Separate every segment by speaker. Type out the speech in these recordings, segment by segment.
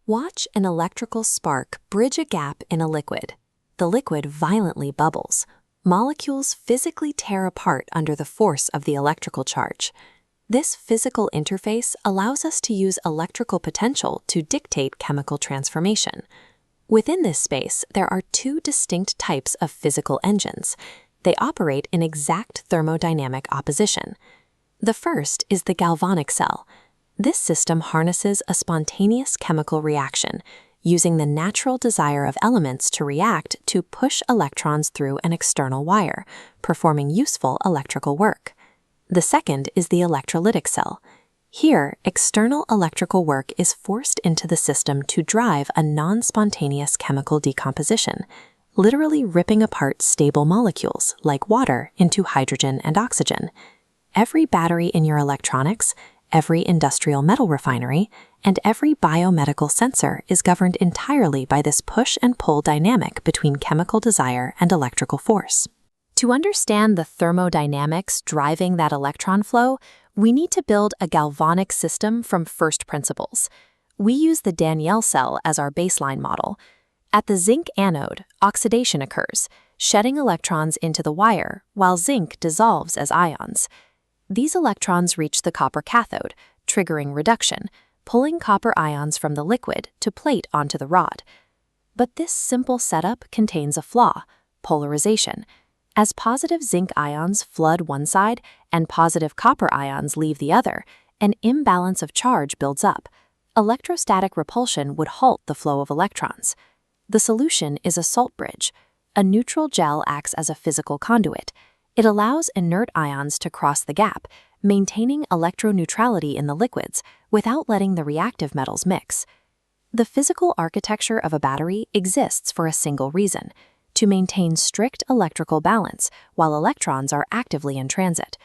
Speaker 1: Watch an electrical spark bridge a gap in a liquid. The liquid violently bubbles. Molecules physically tear apart under the force of the electrical charge. This physical interface allows us to use electrical potential to dictate chemical transformation. Within this space, there are two distinct types of physical engines. They operate in exact thermodynamic opposition. The first is the galvanic cell. This system harnesses a spontaneous chemical reaction, using the natural desire of elements to react to push electrons through an external wire, performing useful electrical work. The second is the electrolytic cell. Here, external electrical work is forced into the system to drive a non-spontaneous chemical decomposition, literally ripping apart stable molecules like water into hydrogen and oxygen. Every battery in your electronics, every industrial metal refinery, and every biomedical sensor is governed entirely by this push and pull dynamic between chemical desire and electrical force. To understand the thermodynamics driving that electron flow, we need to build a galvanic system from first principles. We use the Daniell cell as our baseline model. At the zinc anode, oxidation occurs, shedding electrons into the wire while zinc dissolves as ions. These electrons reach the copper cathode, triggering reduction, pulling copper ions from the liquid to plate onto the rod. But this simple setup contains a flaw: polarization. As positive zinc ions flood one side and positive copper ions leave the other, an imbalance of charge builds up. Electrostatic repulsion would halt the flow of electrons. The solution is a salt bridge. A neutral gel acts as a physical conduit. It allows inert ions to cross the gap, maintaining electroneutrality in the liquids without letting the reactive metals mix. The physical architecture of a battery exists for a single reason: to maintain strict electrical balance while electrons are actively in transit.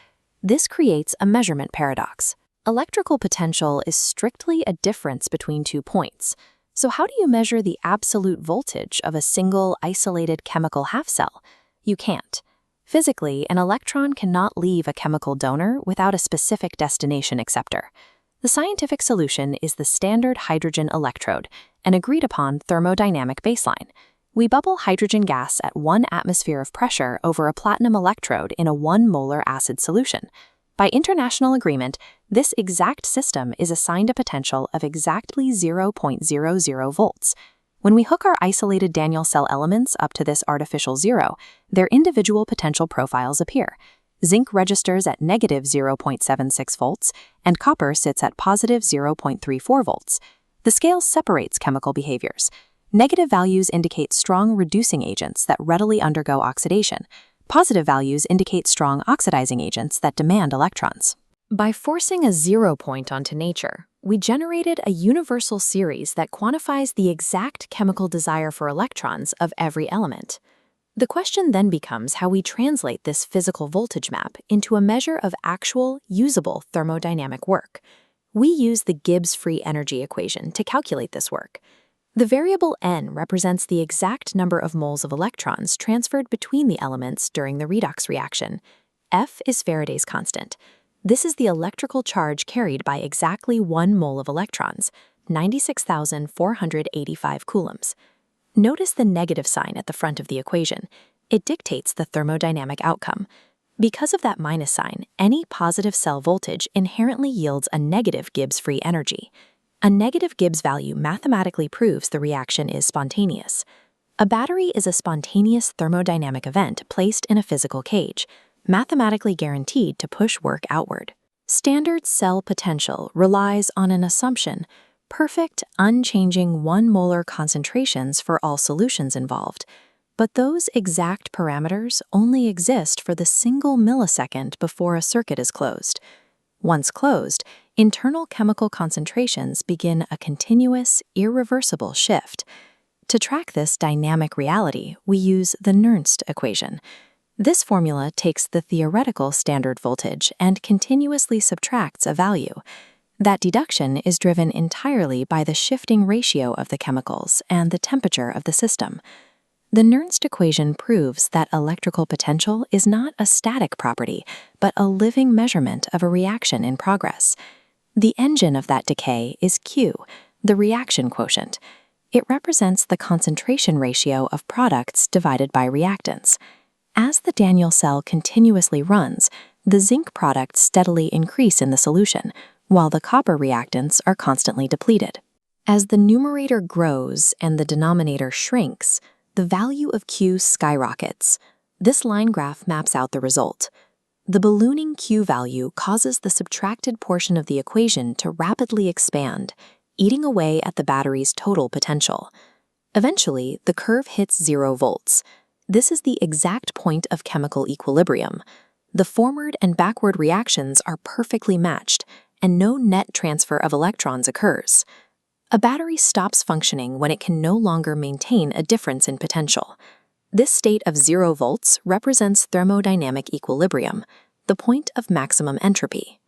Speaker 1: This creates a measurement paradox. Electrical potential is strictly a difference between 2 points. So how do you measure the absolute voltage of a single, isolated chemical half-cell? You can't. Physically, an electron cannot leave a chemical donor without a specific destination acceptor. The scientific solution is the standard hydrogen electrode, an agreed-upon thermodynamic baseline. We bubble hydrogen gas at 1 atmosphere of pressure over a platinum electrode in a 1 molar acid solution. By international agreement, this exact system is assigned a potential of exactly 0.00 volts. When we hook our isolated Daniell cell elements up to this artificial zero, their individual potential profiles appear. Zinc registers at negative 0.76 volts, and copper sits at positive 0.34 volts. The scale separates chemical behaviors. Negative values indicate strong reducing agents that readily undergo oxidation. Positive values indicate strong oxidizing agents that demand electrons. By forcing a zero point onto nature, we generated a universal series that quantifies the exact chemical desire for electrons of every element. The question then becomes how we translate this physical voltage map into a measure of actual, usable thermodynamic work. We use the Gibbs free energy equation to calculate this work. The variable n represents the exact number of moles of electrons transferred between the elements during the redox reaction. F is Faraday's constant. This is the electrical charge carried by exactly 1 mole of electrons, 96,485 coulombs. Notice the negative sign at the front of the equation. It dictates the thermodynamic outcome. Because of that minus sign, any positive cell voltage inherently yields a negative Gibbs free energy. A negative Gibbs value mathematically proves the reaction is spontaneous. A battery is a spontaneous thermodynamic event placed in a physical cage, mathematically guaranteed to push work outward. Standard cell potential relies on an assumption: perfect, unchanging 1 molar concentrations for all solutions involved. But those exact parameters only exist for the single millisecond before a circuit is closed. Once closed, internal chemical concentrations begin a continuous, irreversible shift. To track this dynamic reality, we use the Nernst equation. This formula takes the theoretical standard voltage and continuously subtracts a value. That deduction is driven entirely by the shifting ratio of the chemicals and the temperature of the system. The Nernst equation proves that electrical potential is not a static property, but a living measurement of a reaction in progress. The engine of that decay is Q, the reaction quotient. It represents the concentration ratio of products divided by reactants. As the Daniell cell continuously runs, the zinc products steadily increase in the solution, while the copper reactants are constantly depleted. As the numerator grows and the denominator shrinks, the value of Q skyrockets. This line graph maps out the result. The ballooning Q value causes the subtracted portion of the equation to rapidly expand, eating away at the battery's total potential. Eventually, the curve hits 0 volts. This is the exact point of chemical equilibrium. The forward and backward reactions are perfectly matched, and no net transfer of electrons occurs. A battery stops functioning when it can no longer maintain a difference in potential. This state of 0 volts represents thermodynamic equilibrium, the point of maximum entropy.